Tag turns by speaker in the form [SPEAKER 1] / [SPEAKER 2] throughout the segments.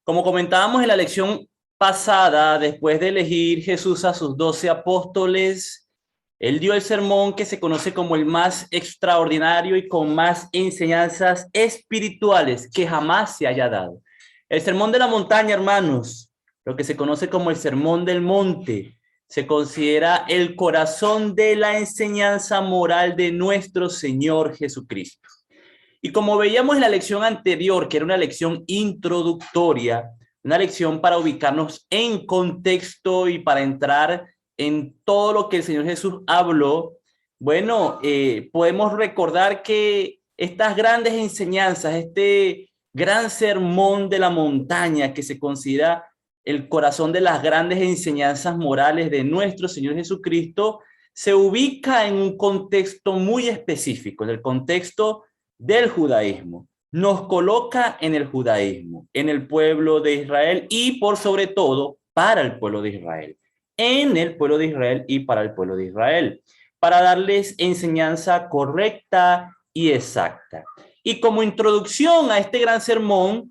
[SPEAKER 1] Como comentábamos en la lección pasada, después de elegir Jesús a sus 12 apóstoles, él dio el sermón que se conoce como el más extraordinario y con más enseñanzas espirituales que jamás se haya dado. El sermón de la montaña, hermanos, lo que se conoce como el sermón del monte, se considera el corazón de la enseñanza moral de nuestro Señor Jesucristo. Y como veíamos en la lección anterior, que era una lección introductoria, una lección para ubicarnos en contexto y para entrar en todo lo que el Señor Jesús habló, bueno, podemos recordar que estas grandes enseñanzas, este gran sermón de la montaña que se considera el corazón de las grandes enseñanzas morales de nuestro Señor Jesucristo, se ubica en un contexto muy específico, en el contexto del judaísmo. Nos coloca en el judaísmo, en el pueblo de Israel y por sobre todo para el pueblo de Israel, en el pueblo de Israel y para el pueblo de Israel, para darles enseñanza correcta y exacta. Y como introducción a este gran sermón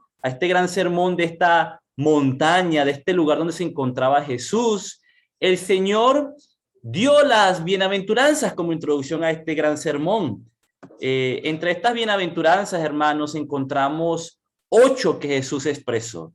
[SPEAKER 1] de esta montaña, de este lugar donde se encontraba Jesús, el Señor dio las bienaventuranzas como introducción a este gran sermón. Entre estas bienaventuranzas, hermanos, encontramos 8 que Jesús expresó.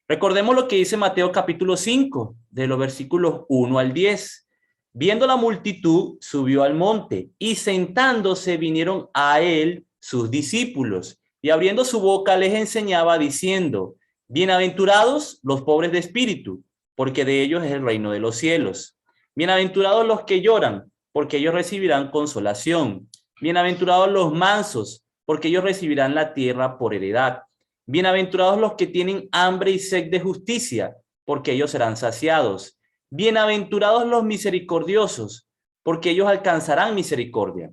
[SPEAKER 1] Recordemos lo que dice Mateo capítulo 5, de los versículos 1 al 10. Viendo la multitud, subió al monte y sentándose vinieron a él sus discípulos y abriendo su boca les enseñaba diciendo, bienaventurados los pobres de espíritu, porque de ellos es el reino de los cielos. Bienaventurados los que lloran, porque ellos recibirán consolación. Bienaventurados los mansos, porque ellos recibirán la tierra por heredad. Bienaventurados los que tienen hambre y sed de justicia, porque ellos serán saciados. Bienaventurados los misericordiosos, porque ellos alcanzarán misericordia.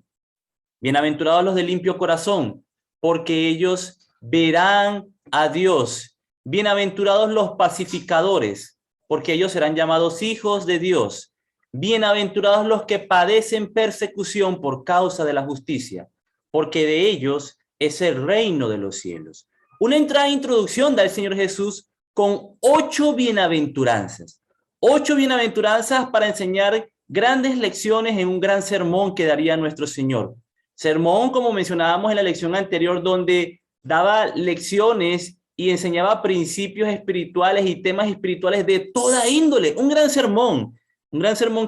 [SPEAKER 1] Bienaventurados los de limpio corazón, porque ellos verán a Dios. Bienaventurados los pacificadores, porque ellos serán llamados hijos de Dios. Bienaventurados los que padecen persecución por causa de la justicia, porque de ellos es el reino de los cielos. Una entrada de introducción da el Señor Jesús con 8 bienaventuranzas. 8 bienaventuranzas para enseñar grandes lecciones en un gran sermón que daría nuestro Señor. Sermón, como mencionábamos en la lección anterior, donde daba lecciones y enseñaba principios espirituales y temas espirituales de toda índole. Un gran sermón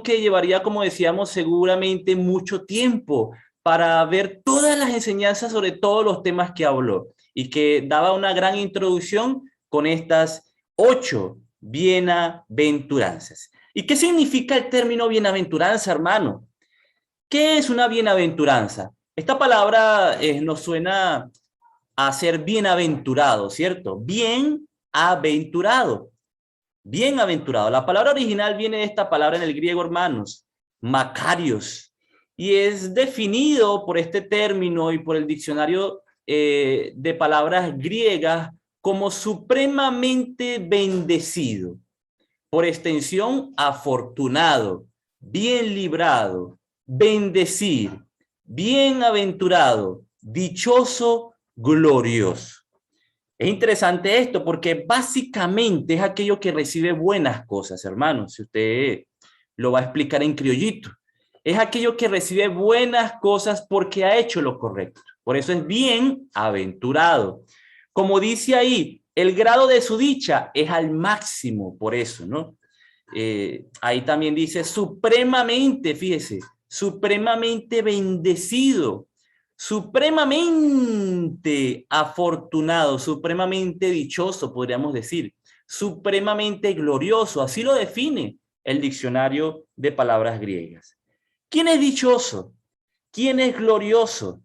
[SPEAKER 1] que llevaría, como decíamos, seguramente mucho tiempo para ver todas las enseñanzas sobre todos los temas que habló y que daba una gran introducción con estas 8 bienaventuranzas. ¿Y qué significa el término bienaventuranza, hermano? ¿Qué es una bienaventuranza? Esta palabra nos suena a ser bienaventurado, ¿cierto? Bienaventurado. Bienaventurado. La palabra original viene de esta palabra en el griego, hermanos, Makarios, y es definido por este término y por el diccionario de palabras griegas como supremamente bendecido, por extensión afortunado, bien librado, bendecir, bienaventurado, dichoso, glorioso. Es interesante esto porque básicamente es aquello que recibe buenas cosas, hermanos. Si usted lo va a explicar en criollito, es aquello que recibe buenas cosas porque ha hecho lo correcto. Por eso es bienaventurado. Como dice ahí, el grado de su dicha es al máximo, por eso, ¿no? Ahí también dice supremamente, fíjese, supremamente bendecido, supremamente afortunado, supremamente dichoso, podríamos decir, supremamente glorioso, así lo define el diccionario de palabras griegas. ¿Quién es dichoso? ¿Quién es glorioso?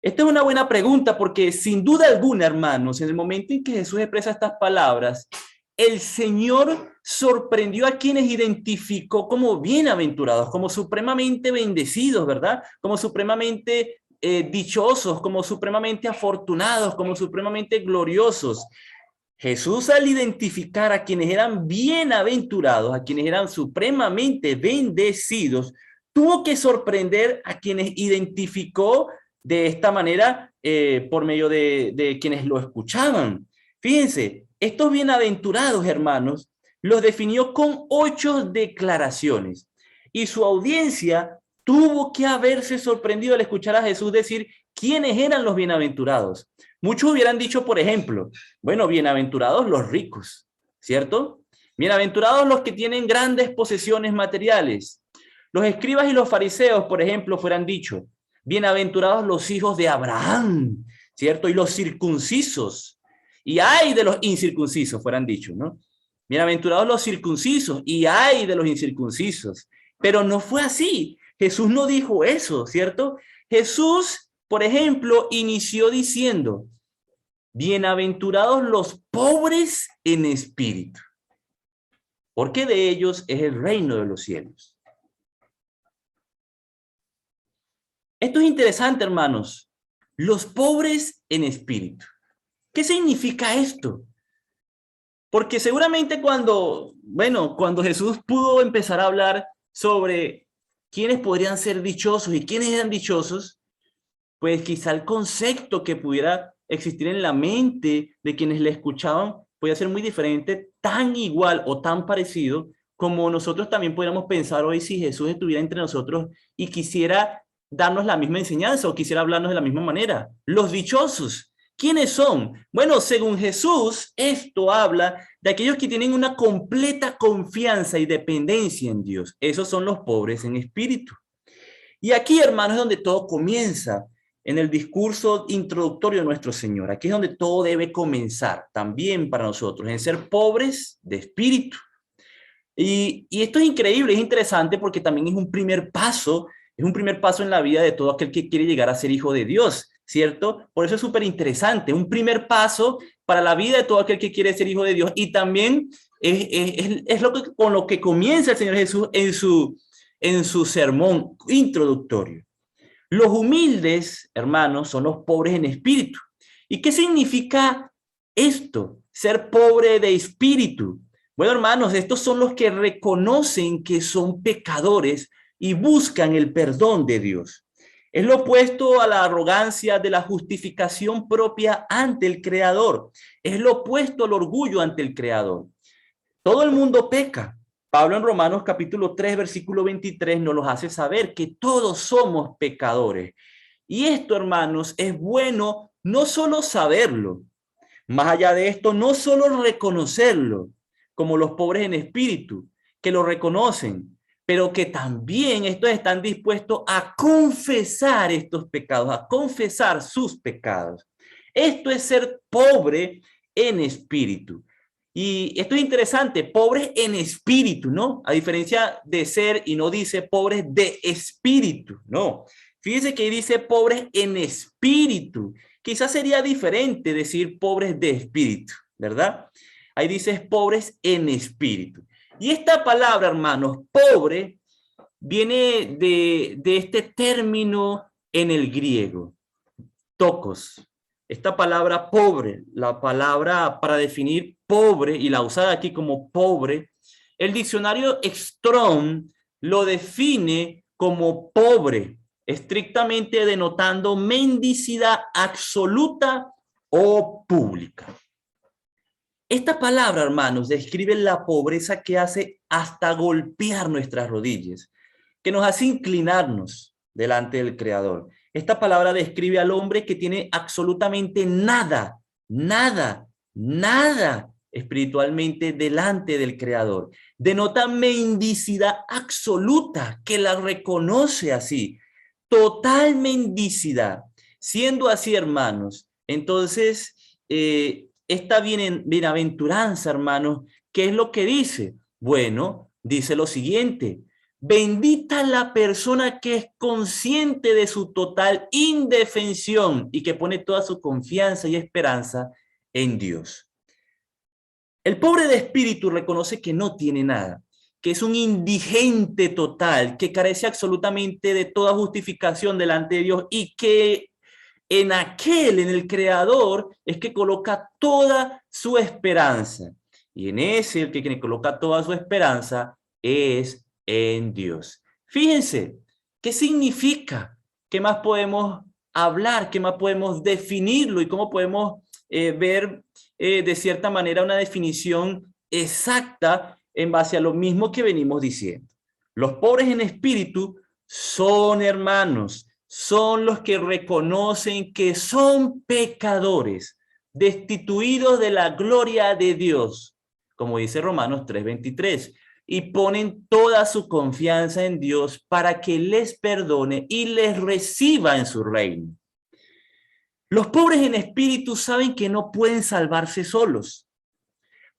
[SPEAKER 1] Esta es una buena pregunta porque sin duda alguna, hermanos, en el momento en que Jesús expresa estas palabras, el Señor sorprendió a quienes identificó como bienaventurados, como supremamente bendecidos, ¿verdad? Como supremamente dichosos, como supremamente afortunados, como supremamente gloriosos. Jesús, al identificar a quienes eran bienaventurados, a quienes eran supremamente bendecidos, tuvo que sorprender a quienes identificó de esta manera por medio de quienes lo escuchaban. Fíjense, estos bienaventurados, hermanos, los definió con 8 declaraciones. Y su audiencia tuvo que haberse sorprendido al escuchar a Jesús decir quiénes eran los bienaventurados. Muchos hubieran dicho, por ejemplo, bueno, bienaventurados los ricos, ¿cierto? Bienaventurados los que tienen grandes posesiones materiales. Los escribas y los fariseos, por ejemplo, fueran dicho, bienaventurados los hijos de Abraham, ¿cierto? Y los circuncisos. Y ay de los incircuncisos, fueran dicho, ¿no? Bienaventurados los circuncisos y ay de los incircuncisos. Pero no fue así. Jesús no dijo eso, ¿cierto? Jesús, por ejemplo, inició diciendo, bienaventurados los pobres en espíritu, porque de ellos es el reino de los cielos. Esto es interesante, hermanos. Los pobres en espíritu. ¿Qué significa esto? Porque seguramente cuando Jesús pudo empezar a hablar sobre quiénes podrían ser dichosos y quiénes eran dichosos, pues quizá el concepto que pudiera existir en la mente de quienes le escuchaban podía ser muy diferente, tan igual o tan parecido como nosotros también podríamos pensar hoy si Jesús estuviera entre nosotros y quisiera darnos la misma enseñanza o quisiera hablarnos de la misma manera. Los dichosos, ¿quiénes son? Bueno, según Jesús, esto habla de aquellos que tienen una completa confianza y dependencia en Dios. Esos son los pobres en espíritu. Y aquí, hermanos, es donde todo comienza, en el discurso introductorio de nuestro Señor. Aquí es donde todo debe comenzar, también para nosotros, en ser pobres de espíritu. Y esto es increíble, es interesante porque también es un primer paso en la vida de todo aquel que quiere llegar a ser hijo de Dios, ¿cierto? Por eso es súper interesante, un primer paso para la vida de todo aquel que quiere ser hijo de Dios. Y también es con lo que comienza el Señor Jesús en su sermón introductorio. Los humildes, hermanos, son los pobres en espíritu. ¿Y qué significa esto? Ser pobre de espíritu. Bueno, hermanos, estos son los que reconocen que son pecadores y buscan el perdón de Dios. Es lo opuesto a la arrogancia de la justificación propia ante el Creador. Es lo opuesto al orgullo ante el Creador. Todo el mundo peca. Pablo en Romanos capítulo 3, versículo 23 nos los hace saber que todos somos pecadores. Y esto, hermanos, es bueno no solo saberlo, más allá de esto, no solo reconocerlo, como los pobres en espíritu, que lo reconocen, pero que también estos están dispuestos a confesar estos pecados, a confesar sus pecados. Esto es ser pobre en espíritu. Y esto es interesante, pobres en espíritu, ¿no? A diferencia de ser, y no dice pobres de espíritu, no. Fíjese que dice pobres en espíritu. Quizás sería diferente decir pobres de espíritu, ¿verdad? Ahí dices pobres en espíritu. Y esta palabra, hermanos, pobre, viene de este término en el griego, tokos. Esta palabra pobre, la palabra para definir pobre y la usada aquí como pobre, el diccionario Strong lo define como pobre, estrictamente denotando mendicidad absoluta o pública. Esta palabra, hermanos, describe la pobreza que hace hasta golpear nuestras rodillas, que nos hace inclinarnos delante del Creador. Esta palabra describe al hombre que tiene absolutamente nada, nada, nada espiritualmente delante del Creador. Denota mendicidad absoluta, que la reconoce así, total mendicidad. Siendo así, hermanos, entonces, esta bienaventuranza, hermanos, ¿qué es lo que dice? Bueno, dice lo siguiente: bendita la persona que es consciente de su total indefensión y que pone toda su confianza y esperanza en Dios. El pobre de espíritu reconoce que no tiene nada, que es un indigente total, que carece absolutamente de toda justificación delante de Dios y que en el Creador, es que coloca toda su esperanza. Y en ese, el que coloca toda su esperanza es en Dios. Fíjense, ¿qué significa? ¿Qué más podemos hablar? ¿Qué más podemos definirlo? ¿Y cómo podemos ver de cierta manera una definición exacta en base a lo mismo que venimos diciendo. Los pobres en espíritu son hermanos, son los que reconocen que son pecadores, destituidos de la gloria de Dios, como dice Romanos 3:23, y ponen toda su confianza en Dios para que les perdone y les reciba en su reino. Los pobres en espíritu saben que no pueden salvarse solos.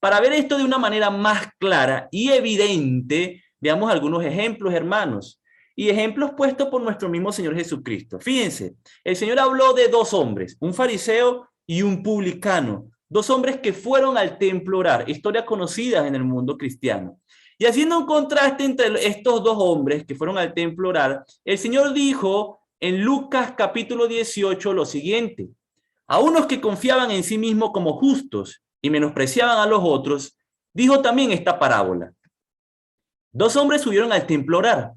[SPEAKER 1] Para ver esto de una manera más clara y evidente, veamos algunos ejemplos, hermanos, y ejemplos puestos por nuestro mismo Señor Jesucristo. Fíjense, el Señor habló de dos hombres, un fariseo y un publicano, dos hombres que fueron al templo a orar, historias conocidas en el mundo cristiano. Y haciendo un contraste entre estos dos hombres que fueron al templo a orar, el Señor dijo en Lucas capítulo 18 lo siguiente: a unos que confiaban en sí mismos como justos y menospreciaban a los otros, dijo también esta parábola. Dos hombres subieron al templo a orar.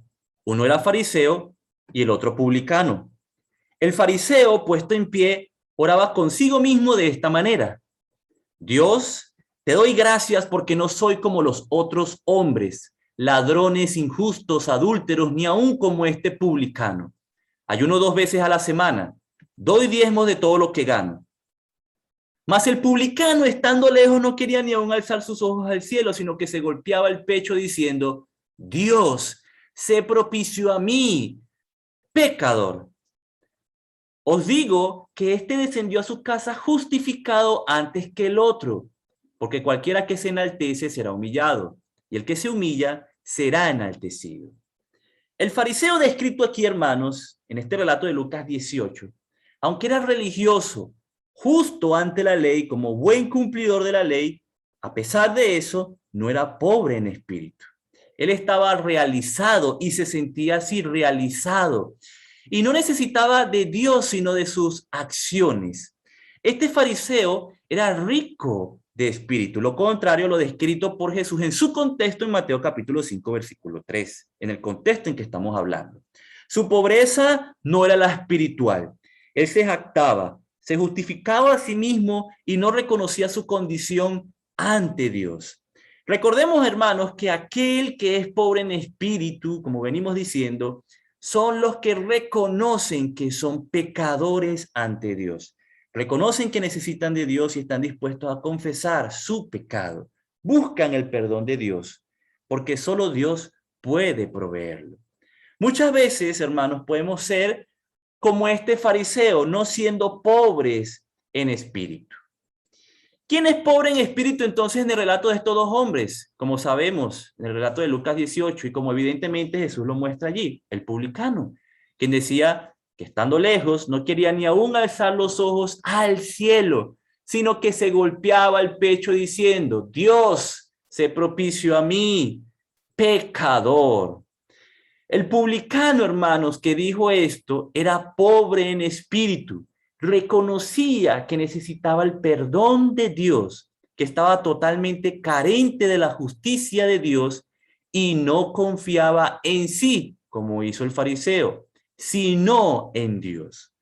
[SPEAKER 1] Uno era fariseo y el otro publicano. El fariseo, puesto en pie, oraba consigo mismo de esta manera: Dios, te doy gracias porque no soy como los otros hombres, ladrones, injustos, adúlteros, ni aun como este publicano. Ayuno 2 veces a la semana, doy diezmos de todo lo que gano. Mas el publicano, estando lejos, no quería ni aun alzar sus ojos al cielo, sino que se golpeaba el pecho diciendo: Dios, sé propicio a mí, pecador. Os digo que éste descendió a su casa justificado antes que el otro, porque cualquiera que se enaltece será humillado, y el que se humilla será enaltecido. El fariseo descrito aquí, hermanos, en este relato de Lucas 18, aunque era religioso, justo ante la ley, como buen cumplidor de la ley, a pesar de eso, no era pobre en espíritu. Él estaba realizado y se sentía así realizado. Y no necesitaba de Dios, sino de sus acciones. Este fariseo era rico de espíritu, lo contrario a lo descrito por Jesús en su contexto en Mateo capítulo 5, versículo 3, en el contexto en que estamos hablando. Su pobreza no era la espiritual. Él se jactaba, se justificaba a sí mismo y no reconocía su condición ante Dios. Recordemos, hermanos, que aquel que es pobre en espíritu, como venimos diciendo, son los que reconocen que son pecadores ante Dios. Reconocen que necesitan de Dios y están dispuestos a confesar su pecado. Buscan el perdón de Dios, porque solo Dios puede proveerlo. Muchas veces, hermanos, podemos ser como este fariseo, no siendo pobres en espíritu. ¿Quién es pobre en espíritu entonces en el relato de estos dos hombres? Como sabemos, en el relato de Lucas 18 y como evidentemente Jesús lo muestra allí, el publicano, quien decía que estando lejos no quería ni aún alzar los ojos al cielo, sino que se golpeaba el pecho diciendo: Dios, sé propicio a mí, pecador. El publicano, hermanos, que dijo esto, era pobre en espíritu. Reconocía que necesitaba el perdón de Dios, que estaba totalmente carente de la justicia de Dios y no confiaba en sí, como hizo el fariseo, sino en Dios.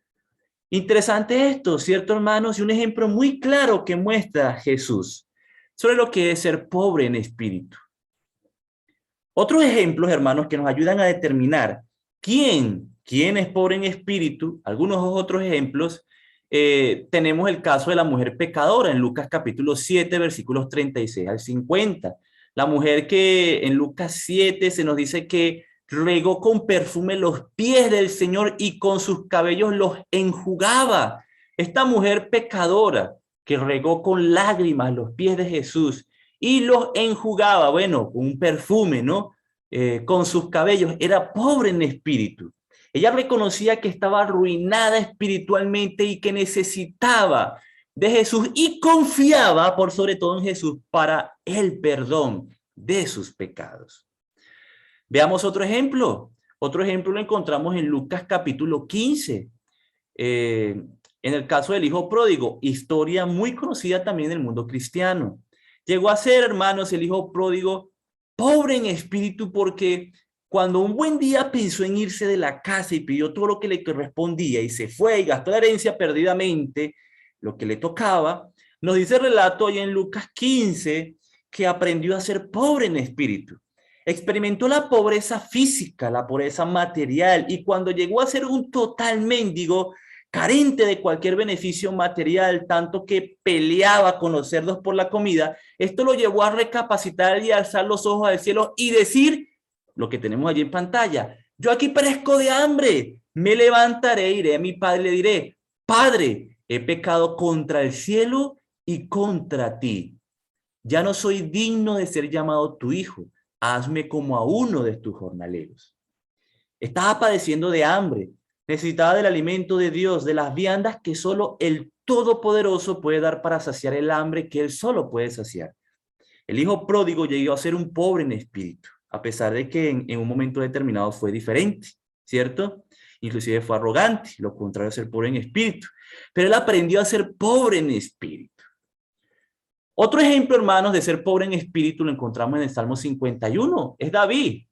[SPEAKER 1] Interesante esto, ¿cierto, hermanos? Y un ejemplo muy claro que muestra Jesús sobre lo que es ser pobre en espíritu. Otros ejemplos, hermanos, que nos ayudan a determinar quién es pobre en espíritu, algunos otros ejemplos, tenemos el caso de la mujer pecadora en Lucas capítulo 7, versículos 36 al 50. La mujer que en Lucas 7 se nos dice que regó con perfume los pies del Señor y con sus cabellos los enjugaba. Esta mujer pecadora que regó con lágrimas los pies de Jesús y los enjugaba, bueno, con un perfume, ¿no? Con sus cabellos, era pobre en espíritu. Ella reconocía que estaba arruinada espiritualmente y que necesitaba de Jesús y confiaba por sobre todo en Jesús para el perdón de sus pecados. Veamos otro ejemplo. Otro ejemplo lo encontramos en Lucas capítulo 15. En el caso del hijo pródigo, historia muy conocida también en el mundo cristiano. Llegó a ser, hermanos, el hijo pródigo pobre en espíritu porque cuando un buen día pensó en irse de la casa y pidió todo lo que le correspondía y se fue y gastó la herencia perdidamente, lo que le tocaba, nos dice el relato ahí en Lucas 15 que aprendió a ser pobre en espíritu. Experimentó la pobreza física, la pobreza material, y cuando llegó a ser un total mendigo, carente de cualquier beneficio material, tanto que peleaba con los cerdos por la comida, esto lo llevó a recapacitar y alzar los ojos al cielo y decir lo que tenemos allí en pantalla: yo aquí perezco de hambre, me levantaré, iré a mi padre y le diré: Padre, he pecado contra el cielo y contra ti. Ya no soy digno de ser llamado tu hijo. Hazme como a uno de tus jornaleros. Estaba padeciendo de hambre, necesitaba del alimento de Dios, de las viandas que solo el Todopoderoso puede dar para saciar el hambre que él solo puede saciar. El hijo pródigo llegó a ser un pobre en espíritu, a pesar de que en un momento determinado fue diferente, ¿cierto? Inclusive fue arrogante, lo contrario a ser pobre en espíritu. Pero él aprendió a ser pobre en espíritu. Otro ejemplo, hermanos, de ser pobre en espíritu lo encontramos en el Salmo 51. Es David.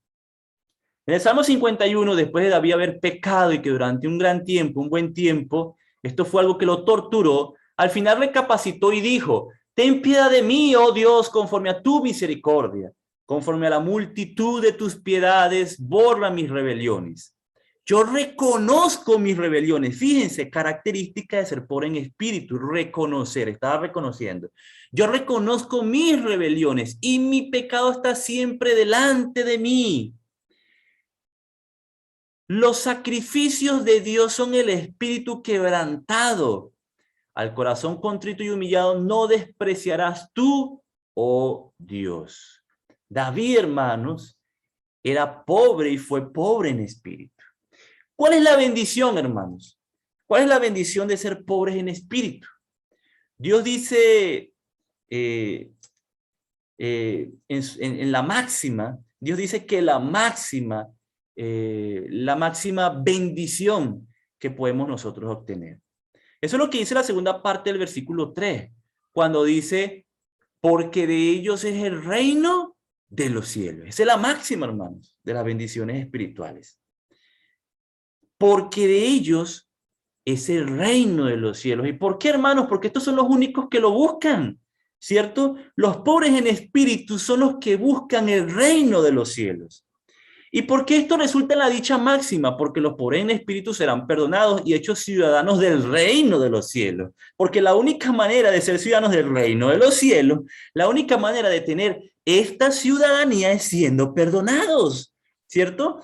[SPEAKER 1] En el Salmo 51, después de David haber pecado y que durante un gran tiempo, un buen tiempo, esto fue algo que lo torturó, al final recapacitó y dijo: ten piedad de mí, oh Dios, conforme a tu misericordia, conforme a la multitud de tus piedades, borra mis rebeliones. Yo reconozco mis rebeliones. Fíjense, característica de ser pobre en espíritu, reconocer, estaba reconociendo. Yo reconozco mis rebeliones y mi pecado está siempre delante de mí. Los sacrificios de Dios son el espíritu quebrantado. Al corazón contrito y humillado no despreciarás tú, oh Dios. David, hermanos, era pobre y fue pobre en espíritu. ¿Cuál es la bendición, hermanos? ¿Cuál es la bendición de ser pobres en espíritu? Dios dice en la máxima, Dios dice que la máxima bendición que podemos nosotros obtener. Eso es lo que dice la segunda parte del versículo 3, cuando dice: porque de ellos es el reino de los cielos. Esa es la máxima, hermanos, de las bendiciones espirituales. Porque de ellos es el reino de los cielos. ¿Y por qué, hermanos? Porque estos son los únicos que lo buscan, ¿cierto? Los pobres en espíritu son los que buscan el reino de los cielos. ¿Y por qué esto resulta en la dicha máxima? Porque los pobres en espíritu serán perdonados y hechos ciudadanos del reino de los cielos. Porque la única manera de ser ciudadanos del reino de los cielos, la única manera de tener esta ciudadanía es siendo perdonados, ¿cierto?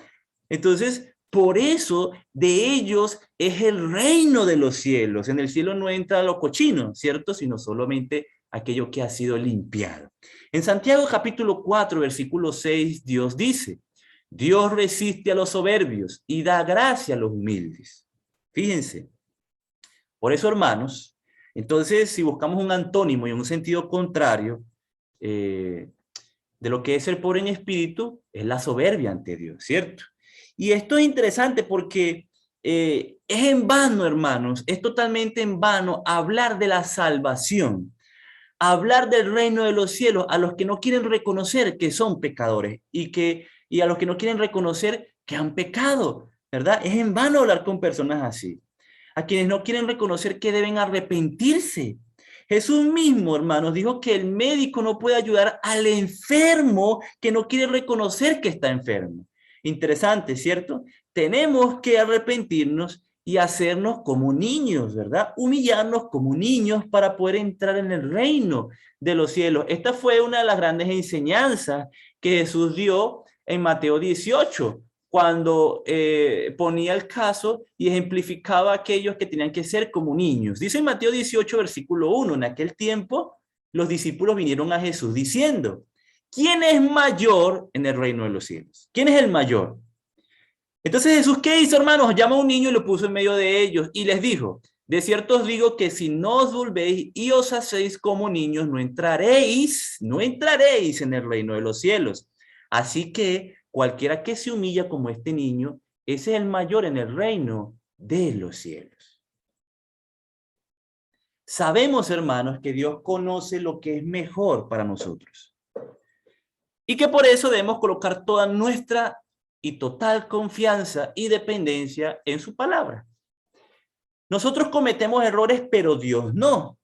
[SPEAKER 1] Entonces, por eso de ellos es el reino de los cielos. En el cielo no entra lo cochino, ¿cierto? Sino solamente aquello que ha sido limpiado. En Santiago capítulo 4, versículo 6, Dios dice: Dios resiste a los soberbios y da gracia a los humildes. Fíjense. Por eso, hermanos, entonces, si buscamos un antónimo y un sentido contrario de lo que es ser pobre en espíritu, es la soberbia ante Dios, ¿cierto? Y esto es interesante porque es en vano, hermanos, es totalmente en vano hablar de la salvación, hablar del reino de los cielos a los que no quieren reconocer que son pecadores y a los que no quieren reconocer que han pecado, ¿verdad? Es en vano hablar con personas así, a quienes no quieren reconocer que deben arrepentirse. Jesús mismo, hermanos, dijo que el médico no puede ayudar al enfermo que no quiere reconocer que está enfermo. Interesante, ¿cierto? Tenemos que arrepentirnos y hacernos como niños, ¿verdad? Humillarnos como niños para poder entrar en el reino de los cielos. Esta fue una de las grandes enseñanzas que Jesús dio en Mateo 18, cuando ponía el caso y ejemplificaba a aquellos que tenían que ser como niños. Dice en Mateo 18, versículo 1, en aquel tiempo los discípulos vinieron a Jesús diciendo: ¿quién es mayor en el reino de los cielos? ¿Quién es el mayor? Entonces Jesús, ¿qué hizo, hermanos? Llama a un niño y lo puso en medio de ellos y les dijo: de cierto os digo que si no os volvéis y os hacéis como niños, no entraréis en el reino de los cielos. Así que cualquiera que se humilla como este niño, ese es el mayor en el reino de los cielos. Sabemos, hermanos, que Dios conoce lo que es mejor para nosotros y que por eso debemos colocar toda nuestra y total confianza y dependencia en su palabra. Nosotros cometemos errores, pero Dios no.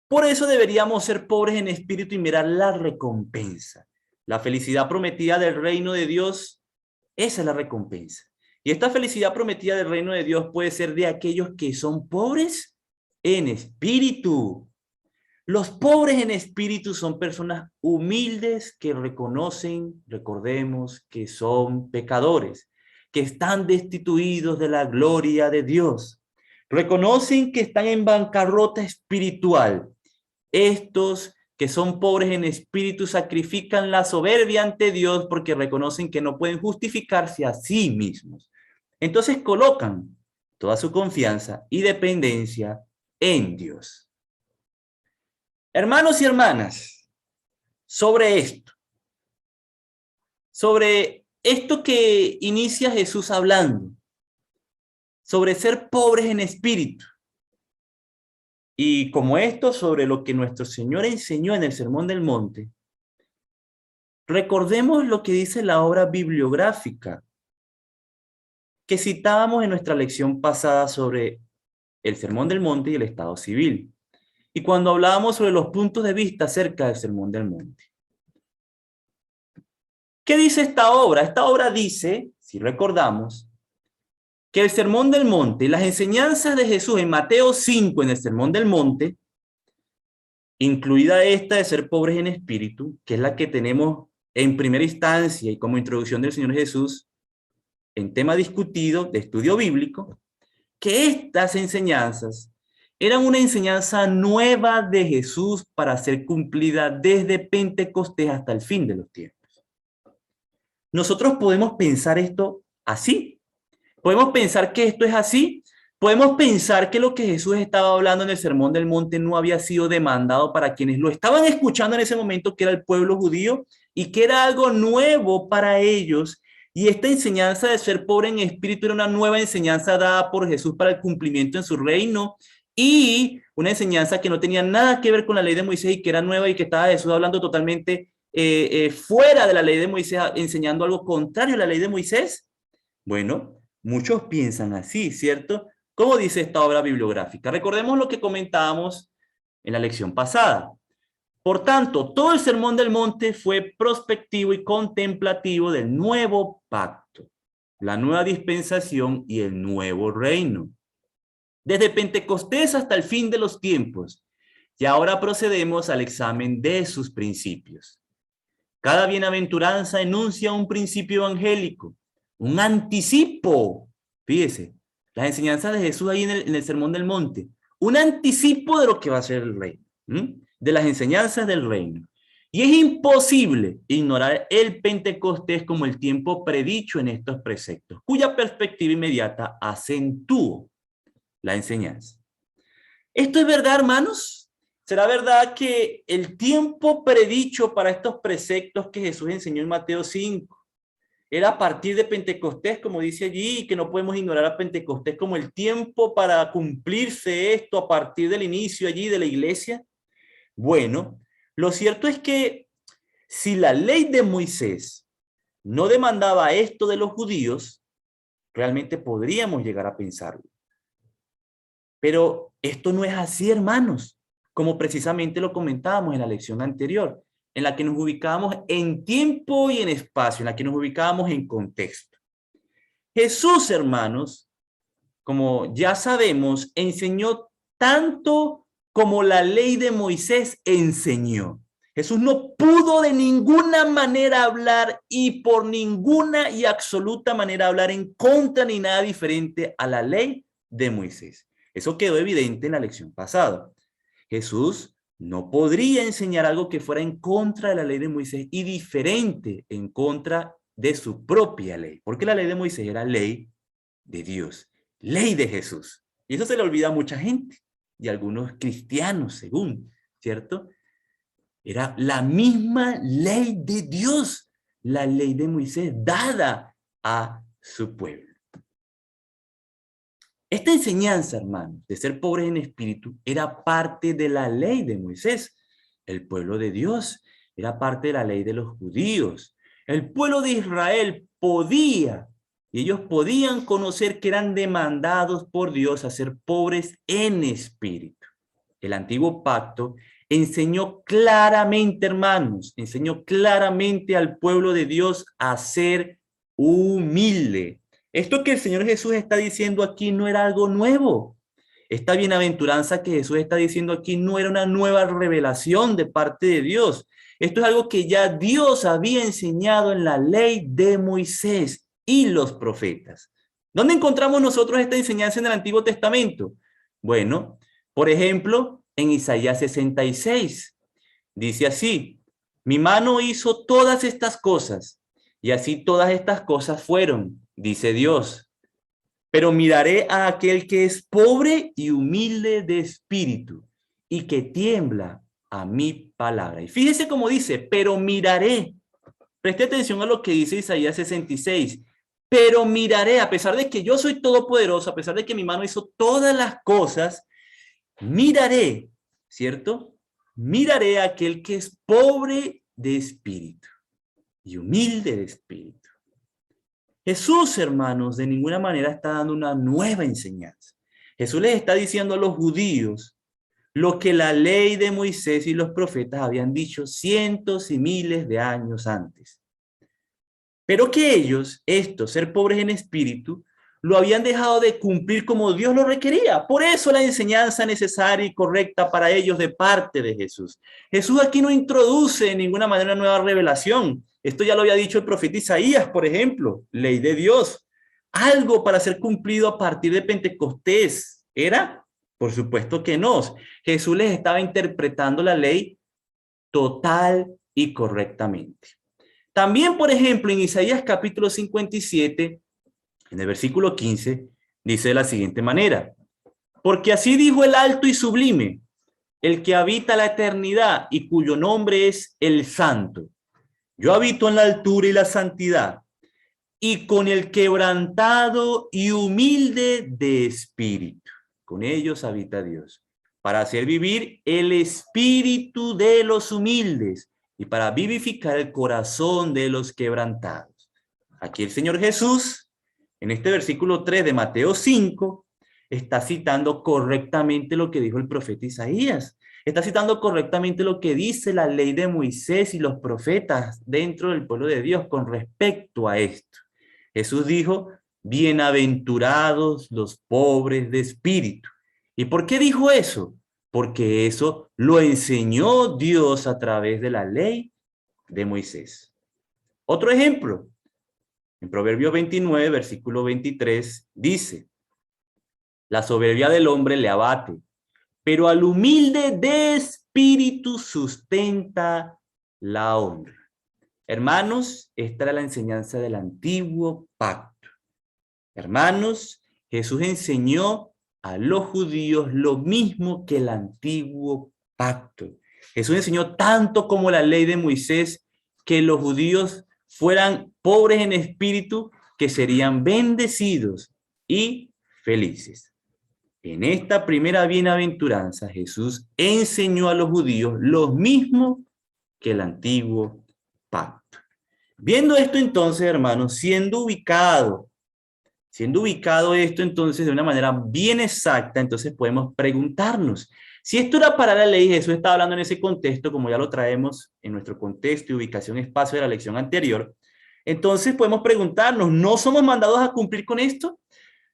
[SPEAKER 1] Por eso deberíamos ser pobres en espíritu y mirar la recompensa. La felicidad prometida del reino de Dios, esa es la recompensa. Y esta felicidad prometida del reino de Dios puede ser de aquellos que son pobres en espíritu. Los pobres en espíritu son personas humildes que reconocen, recordemos, que son pecadores, que están destituidos de la gloria de Dios. Reconocen que están en bancarrota espiritual. Estos que son pobres en espíritu sacrifican la soberbia ante Dios porque reconocen que no pueden justificarse a sí mismos. Entonces colocan toda su confianza y dependencia en Dios. Hermanos y hermanas, sobre esto que inicia Jesús hablando, sobre ser pobres en espíritu, y como esto sobre lo que nuestro Señor enseñó en el Sermón del Monte, recordemos lo que dice la obra bibliográfica que citábamos en nuestra lección pasada sobre el Sermón del Monte y el Estado civil. Y cuando hablábamos sobre los puntos de vista acerca del Sermón del Monte. ¿Qué dice esta obra? Esta obra dice, si recordamos, que el Sermón del Monte y las enseñanzas de Jesús en Mateo 5 en el Sermón del Monte, incluida esta de ser pobres en espíritu, que es la que tenemos en primera instancia y como introducción del Señor Jesús, en tema discutido de estudio bíblico, que estas enseñanzas eran una enseñanza nueva de Jesús para ser cumplida desde Pentecostés hasta el fin de los tiempos. Nosotros podemos pensar esto así. Podemos pensar que esto es así. Podemos pensar que lo que Jesús estaba hablando en el Sermón del Monte no había sido demandado para quienes lo estaban escuchando en ese momento, que era el pueblo judío, y que era algo nuevo para ellos. Y esta enseñanza de ser pobre en espíritu era una nueva enseñanza dada por Jesús para el cumplimiento en su reino, y una enseñanza que no tenía nada que ver con la ley de Moisés y que era nueva y que estaba Jesús hablando totalmente fuera de la ley de Moisés, enseñando algo contrario a la ley de Moisés. Bueno, muchos piensan así, ¿cierto? ¿Cómo dice esta obra bibliográfica? Recordemos lo que comentábamos en la lección pasada. Por tanto, todo el Sermón del Monte fue prospectivo y contemplativo del nuevo pacto, la nueva dispensación y el nuevo reino. Desde Pentecostés hasta el fin de los tiempos. Y ahora procedemos al examen de sus principios. Cada bienaventuranza enuncia un principio evangélico, un anticipo. Fíjese, las enseñanzas de Jesús ahí en el Sermón del Monte, un anticipo de lo que va a ser el reino, de las enseñanzas del reino. Y es imposible ignorar el Pentecostés como el tiempo predicho en estos preceptos, cuya perspectiva inmediata acentúa la enseñanza. ¿Esto es verdad, hermanos? ¿Será verdad que el tiempo predicho para estos preceptos que Jesús enseñó en Mateo 5 era a partir de Pentecostés, como dice allí, y que no podemos ignorar a Pentecostés como el tiempo para cumplirse esto a partir del inicio allí de la iglesia? Bueno, lo cierto es que si la ley de Moisés no demandaba esto de los judíos, realmente podríamos llegar a pensarlo. Pero esto no es así, hermanos, como precisamente lo comentábamos en la lección anterior, en la que nos ubicábamos en tiempo y en espacio, en la que nos ubicábamos en contexto. Jesús, hermanos, como ya sabemos, enseñó tanto como la ley de Moisés enseñó. Jesús no pudo de ninguna manera hablar y por ninguna y absoluta manera hablar en contra ni nada diferente a la ley de Moisés. Eso quedó evidente en la lección pasada. Jesús no podría enseñar algo que fuera en contra de la ley de Moisés y diferente en contra de su propia ley, porque la ley de Moisés era ley de Dios, ley de Jesús. Y eso se le olvida a mucha gente y a algunos cristianos, según, ¿cierto? Era la misma ley de Dios, la ley de Moisés dada a su pueblo. Esta enseñanza, hermanos, de ser pobres en espíritu, era parte de la ley de Moisés. El pueblo de Dios era parte de la ley de los judíos. El pueblo de Israel podía Y ellos podían conocer que eran demandados por Dios a ser pobres en espíritu. El antiguo pacto enseñó claramente, hermanos, enseñó claramente al pueblo de Dios a ser humilde. Esto que el Señor Jesús está diciendo aquí no era algo nuevo. Esta bienaventuranza que Jesús está diciendo aquí no era una nueva revelación de parte de Dios. Esto es algo que ya Dios había enseñado en la ley de Moisés y los profetas. ¿Dónde encontramos nosotros esta enseñanza en el Antiguo Testamento? Bueno, por ejemplo, en Isaías 66, dice así: mi mano hizo todas estas cosas, y así todas estas cosas fueron, dice Dios. Pero miraré a aquel que es pobre y humilde de espíritu, y que tiembla a mi palabra. Y fíjese cómo dice, pero miraré. Preste atención a lo que dice Isaías 66. Pero miraré, a pesar de que yo soy todopoderoso, a pesar de que mi mano hizo todas las cosas, miraré, ¿cierto? Miraré a aquel que es pobre de espíritu y humilde de espíritu. Jesús, hermanos, de ninguna manera está dando una nueva enseñanza. Jesús les está diciendo a los judíos lo que la ley de Moisés y los profetas habían dicho cientos y miles de años antes. Pero que ellos, estos, ser pobres en espíritu, lo habían dejado de cumplir como Dios lo requería. Por eso la enseñanza necesaria y correcta para ellos de parte de Jesús. Jesús aquí no introduce de ninguna manera una nueva revelación. Esto ya lo había dicho el profeta Isaías, por ejemplo, ley de Dios. Algo para ser cumplido a partir de Pentecostés. ¿Era? Por supuesto que no. Jesús les estaba interpretando la ley total y correctamente. También, por ejemplo, en Isaías capítulo 57, en el versículo 15, dice de la siguiente manera: porque así dijo el alto y sublime, el que habita la eternidad y cuyo nombre es el Santo. Yo habito en la altura y la santidad, y con el quebrantado y humilde de espíritu. Con ellos habita Dios, para hacer vivir el espíritu de los humildes y para vivificar el corazón de los quebrantados. Aquí el Señor Jesús, en este versículo 3 de Mateo 5, está citando correctamente lo que dijo el profeta Isaías. Está citando correctamente lo que dice la ley de Moisés y los profetas dentro del pueblo de Dios con respecto a esto. Jesús dijo: bienaventurados los pobres de espíritu. ¿Y por qué dijo eso? Porque eso lo enseñó Dios a través de la ley de Moisés. Otro ejemplo, en Proverbios 29, versículo 23, dice: la soberbia del hombre le abate, pero al humilde de espíritu sustenta la honra. Hermanos, esta era la enseñanza del antiguo pacto. Hermanos, Jesús enseñó a los judíos lo mismo que el antiguo pacto. Jesús enseñó tanto como la ley de Moisés que los judíos fueran pobres en espíritu, que serían bendecidos y felices. En esta primera bienaventuranza, Jesús enseñó a los judíos lo mismo que el antiguo pacto. Viendo esto entonces, hermanos, siendo ubicado esto entonces de una manera bien exacta, entonces podemos preguntarnos, si esto era para la ley, Jesús está hablando en ese contexto, como ya lo traemos en nuestro contexto y ubicación espacio de la lección anterior, entonces podemos preguntarnos, ¿no somos mandados a cumplir con esto?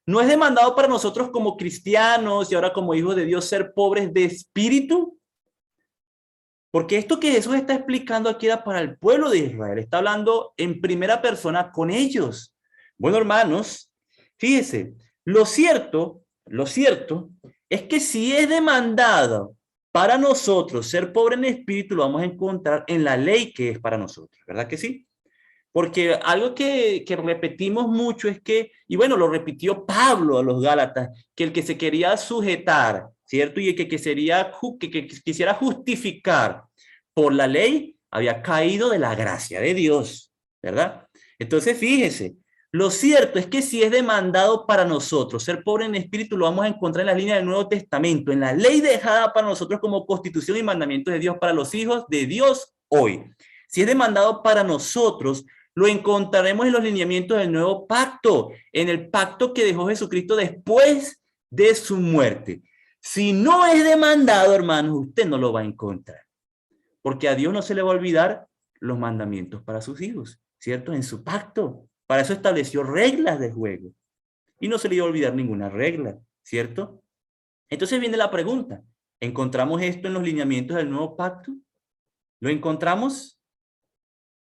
[SPEAKER 1] ¿No es demandado para nosotros como cristianos y ahora como hijos de Dios ser pobres de espíritu? Porque esto que Jesús está explicando aquí era para el pueblo de Israel. Está hablando en primera persona con ellos. Bueno, hermanos, fíjese, lo cierto es que si es demandado para nosotros ser pobre en espíritu, lo vamos a encontrar en la ley que es para nosotros. ¿Verdad que sí? Porque algo que repetimos mucho es que, y bueno, lo repitió Pablo a los Gálatas, que el que se quería sujetar, ¿cierto? Y el que quisiera justificar por la ley, había caído de la gracia de Dios, ¿verdad? Entonces, fíjese, lo cierto es que si es demandado para nosotros ser pobre en espíritu, lo vamos a encontrar en la línea del Nuevo Testamento, en la ley dejada para nosotros como constitución y mandamientos de Dios para los hijos de Dios hoy. Si es demandado para nosotros, lo encontraremos en los lineamientos del nuevo pacto, en el pacto que dejó Jesucristo después de su muerte. Si no es demandado, hermanos, usted no lo va a encontrar, porque a Dios no se le va a olvidar los mandamientos para sus hijos, ¿cierto? En su pacto. Para eso estableció reglas de juego. Y no se le iba a olvidar ninguna regla, ¿cierto? Entonces viene la pregunta, ¿encontramos esto en los lineamientos del nuevo pacto? ¿Lo encontramos?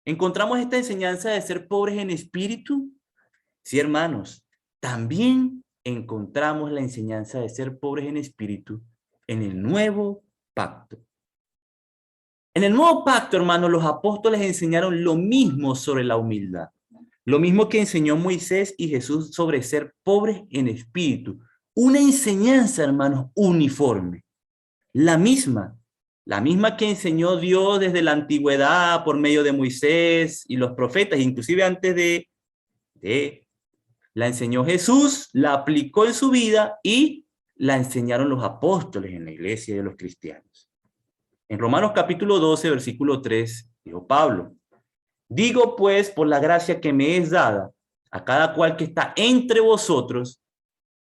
[SPEAKER 1] ¿Encontramos esta enseñanza de ser pobres en espíritu? Sí, hermanos, también encontramos la enseñanza de ser pobres en espíritu en el nuevo pacto. En el nuevo pacto, hermanos, los apóstoles enseñaron lo mismo sobre la humildad. Lo mismo que enseñó Moisés y Jesús sobre ser pobres en espíritu. Una enseñanza, hermanos, uniforme. La misma que enseñó Dios desde la antigüedad por medio de Moisés y los profetas, inclusive antes la enseñó Jesús, la aplicó en su vida y la enseñaron los apóstoles en la iglesia de los cristianos. En Romanos capítulo 12, versículo 3, dijo Pablo, digo pues por la gracia que me es dada a cada cual que está entre vosotros,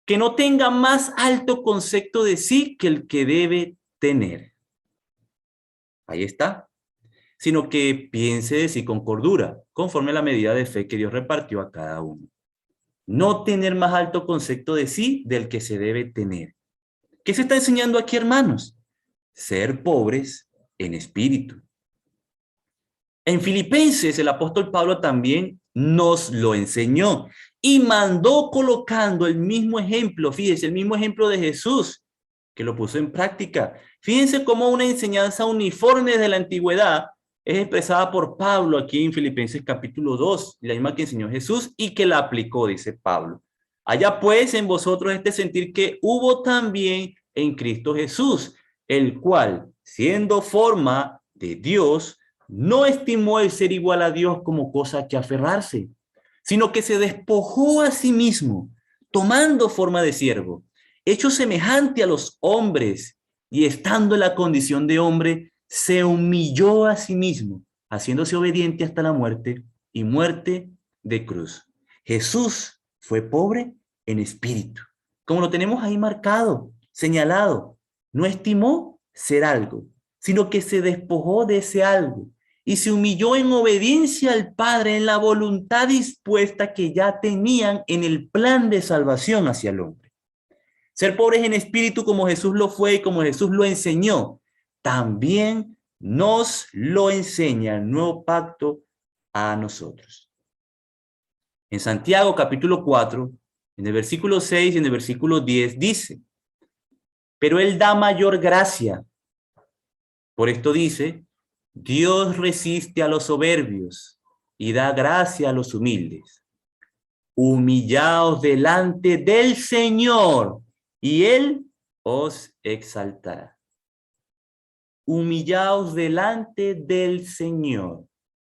[SPEAKER 1] que no tenga más alto concepto de sí que el que debe tener. Ahí está. Sino que piense de sí con cordura, conforme a la medida de fe que Dios repartió a cada uno. No tener más alto concepto de sí del que se debe tener. ¿Qué se está enseñando aquí, hermanos? Ser pobres en espíritu. En Filipenses, el apóstol Pablo también nos lo enseñó y mandó colocando el mismo ejemplo, fíjense, el mismo ejemplo de Jesús, que lo puso en práctica. Fíjense cómo una enseñanza uniforme de la antigüedad es expresada por Pablo aquí en Filipenses capítulo 2, la misma que enseñó Jesús y que la aplicó, dice Pablo. Haya pues en vosotros este sentir que hubo también en Cristo Jesús, el cual, siendo forma de Dios, no estimó el ser igual a Dios como cosa que aferrarse, sino que se despojó a sí mismo, tomando forma de siervo, hecho semejante a los hombres, y estando en la condición de hombre, se humilló a sí mismo, haciéndose obediente hasta la muerte y muerte de cruz. Jesús fue pobre en espíritu, como lo tenemos ahí marcado, señalado. No estimó ser algo, sino que se despojó de ese algo y se humilló en obediencia al Padre en la voluntad dispuesta que ya tenían en el plan de salvación hacia el hombre. Ser pobres en espíritu como Jesús lo fue y como Jesús lo enseñó, también nos lo enseña el nuevo pacto a nosotros. En Santiago capítulo 4, en el versículo 6 y en el versículo 10 dice, pero Él da mayor gracia. Por esto dice, Dios resiste a los soberbios y da gracia a los humildes. Humillaos delante del Señor y Él os exaltará. Humillaos delante del Señor.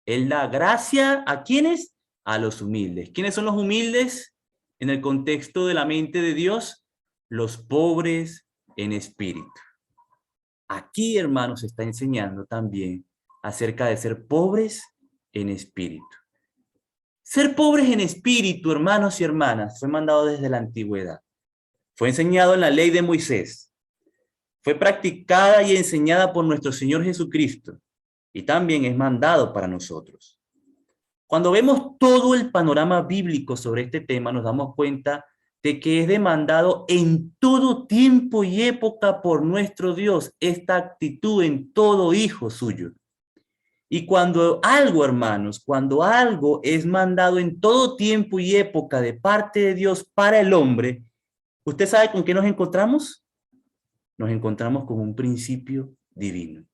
[SPEAKER 1] Él da gracia ¿a quiénes? A los humildes. ¿Quiénes son los humildes en el contexto de la mente de Dios? Los pobres en espíritu. Aquí, hermanos, se está enseñando también acerca de ser pobres en espíritu. Ser pobres en espíritu, hermanos y hermanas, fue mandado desde la antigüedad. Fue enseñado en la ley de Moisés. Fue practicada y enseñada por nuestro Señor Jesucristo. Y también es mandado para nosotros. Cuando vemos todo el panorama bíblico sobre este tema, nos damos cuenta de que es demandado en todo tiempo y época por nuestro Dios esta actitud en todo hijo suyo. Y cuando algo, hermanos, cuando algo es mandado en todo tiempo y época de parte de Dios para el hombre, ¿usted sabe con qué nos encontramos? Nos encontramos con un principio divino,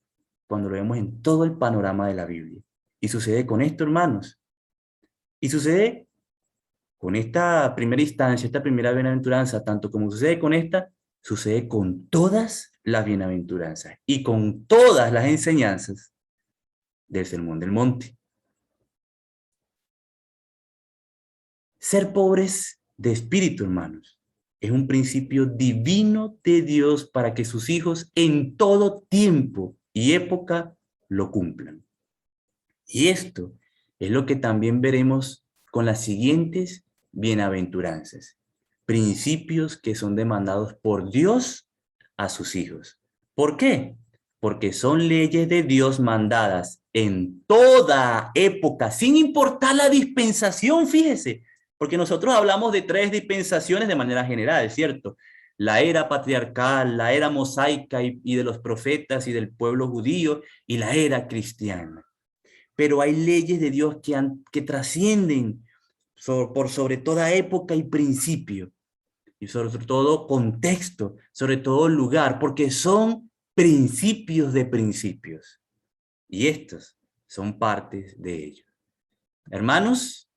[SPEAKER 1] cuando lo vemos en todo el panorama de la Biblia. Y sucede con esto, hermanos. Y sucede con esta primera instancia, esta primera bienaventuranza, tanto como sucede con esta, sucede con todas las bienaventuranzas y con todas las enseñanzas del Sermón del Monte. Ser pobres de espíritu, hermanos, es un principio divino de Dios para que sus hijos en todo tiempo y época lo cumplan. Y esto Es lo que también veremos con las siguientes bienaventuranzas. Principios que son demandados por Dios a sus hijos. ¿Por qué? Porque son leyes de Dios mandadas en toda época, sin importar la dispensación, fíjese, porque nosotros hablamos de 3 dispensaciones de manera general, ¿cierto? La era patriarcal, la era mosaica y de los profetas y del pueblo judío, y la era cristiana. Pero hay leyes de Dios que trascienden por sobre toda época y principio, y sobre todo contexto, sobre todo lugar, porque son principios de principios. Y estos son partes de ellos. Hermanos,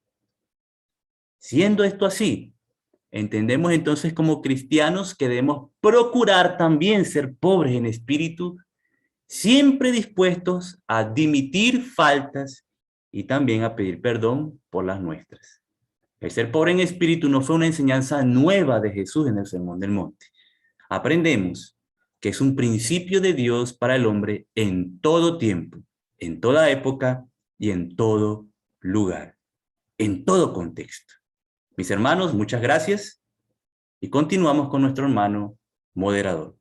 [SPEAKER 1] siendo esto así, entendemos entonces como cristianos que debemos procurar también ser pobres en espíritu, siempre dispuestos a dimitir faltas y también a pedir perdón por las nuestras. El ser pobre en espíritu no fue una enseñanza nueva de Jesús en el Sermón del Monte. Aprendemos que es un principio de Dios para el hombre en todo tiempo, en toda época y en todo lugar, en todo contexto. Mis hermanos, muchas gracias y continuamos con nuestro hermano moderador.